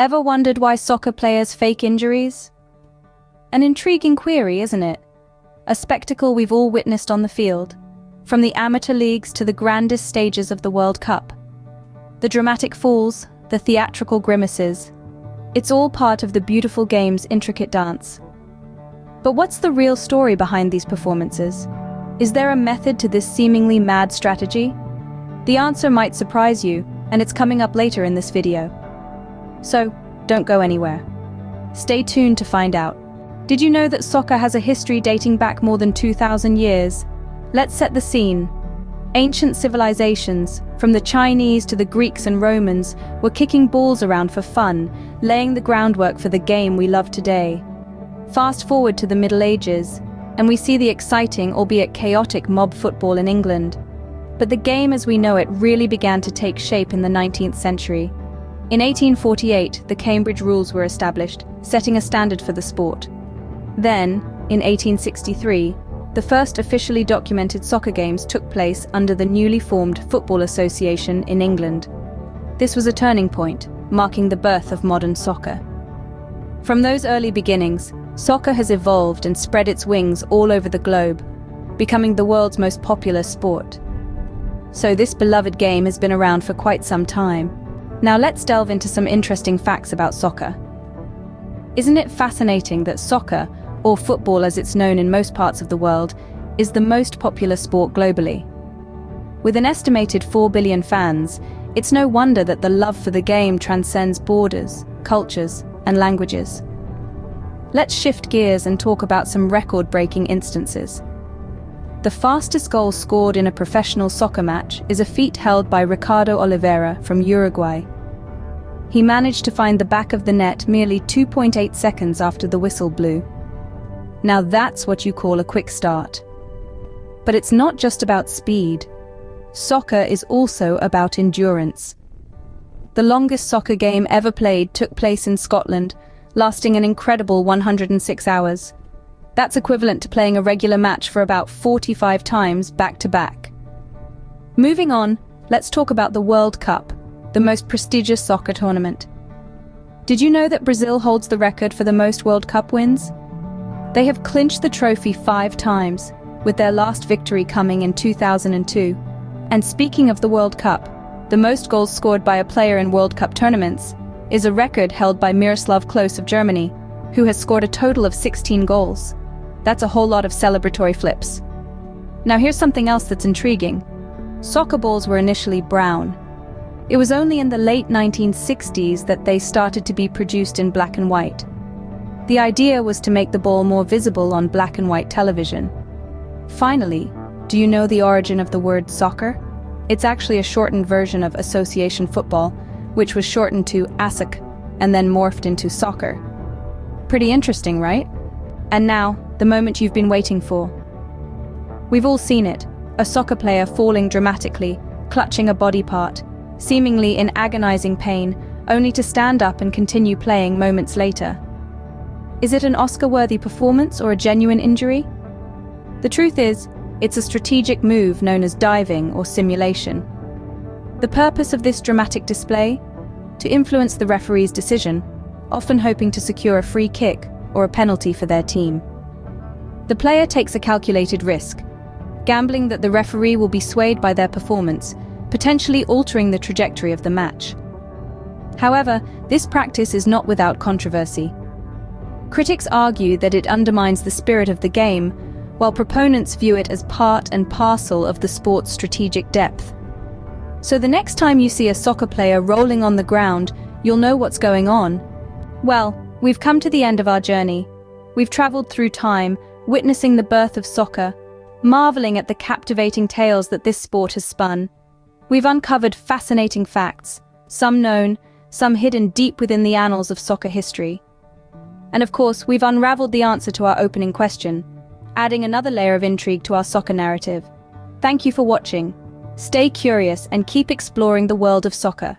Ever wondered why soccer players fake injuries? An intriguing query, isn't it? A spectacle we've all witnessed on the field, from the amateur leagues to the grandest stages of the World Cup. The dramatic falls, the theatrical grimaces, it's all part of the beautiful game's intricate dance. But what's the real story behind these performances? Is there a method to this seemingly mad strategy? The answer might surprise you, and it's coming up later in this video. So, don't go anywhere. Stay tuned to find out. Did you know that soccer has a history dating back more than 2,000 years? Let's set the scene. Ancient civilizations, from the Chinese to the Greeks and Romans, were kicking balls around for fun, laying the groundwork for the game we love today. Fast forward to the Middle Ages, and we see the exciting, albeit chaotic, mob football in England. But the game as we know it really began to take shape in the 19th century. In 1848, the Cambridge Rules were established, setting a standard for the sport. Then, in 1863, the first officially documented soccer games took place under the newly formed Football Association in England. This was a turning point, marking the birth of modern soccer. From those early beginnings, soccer has evolved and spread its wings all over the globe, becoming the world's most popular sport. So this beloved game has been around for quite some time. Now let's delve into some interesting facts about soccer. Isn't it fascinating that soccer, or football as it's known in most parts of the world, is the most popular sport globally? With an estimated 4 billion fans, it's no wonder that the love for the game transcends borders, cultures, and languages. Let's shift gears and talk about some record-breaking instances. The fastest goal scored in a professional soccer match is a feat held by Ricardo Oliveira from Uruguay. He managed to find the back of the net merely 2.8 seconds after the whistle blew. Now that's what you call a quick start. But it's not just about speed. Soccer is also about endurance. The longest soccer game ever played took place in Scotland, lasting an incredible 106 hours. That's equivalent to playing a regular match for about 45 times back-to-back. Moving on, let's talk about the World Cup, the most prestigious soccer tournament. Did you know that Brazil holds the record for the most World Cup wins? They have clinched the trophy 5 times, with their last victory coming in 2002. And speaking of the World Cup, the most goals scored by a player in World Cup tournaments is a record held by Miroslav Klose of Germany, who has scored a total of 16 goals. That's a whole lot of celebratory flips. Now here's something else that's intriguing. Soccer balls were initially brown. It was only in the late 1960s that they started to be produced in black and white. The idea was to make the ball more visible on black and white television. Finally, do you know the origin of the word soccer? It's actually a shortened version of association football, which was shortened to ASIC and then morphed into soccer. Pretty interesting, right? And now, the moment you've been waiting for. We've all seen it, a soccer player falling dramatically, clutching a body part, seemingly in agonizing pain, only to stand up and continue playing moments later. Is it an Oscar-worthy performance or a genuine injury? The truth is, it's a strategic move known as diving or simulation. The purpose of this dramatic display? To influence the referee's decision, often hoping to secure a free kick or a penalty for their team. The player takes a calculated risk, gambling that the referee will be swayed by their performance, potentially altering the trajectory of the match. However, this practice is not without controversy. Critics argue that it undermines the spirit of the game, while proponents view it as part and parcel of the sport's strategic depth. So the next time you see a soccer player rolling on the ground, you'll know what's going on. Well, we've come to the end of our journey. We've traveled through time, witnessing the birth of soccer, marveling at the captivating tales that this sport has spun. We've uncovered fascinating facts, some known, some hidden deep within the annals of soccer history. And of course, we've unraveled the answer to our opening question, adding another layer of intrigue to our soccer narrative. Thank you for watching. Stay curious and keep exploring the world of soccer.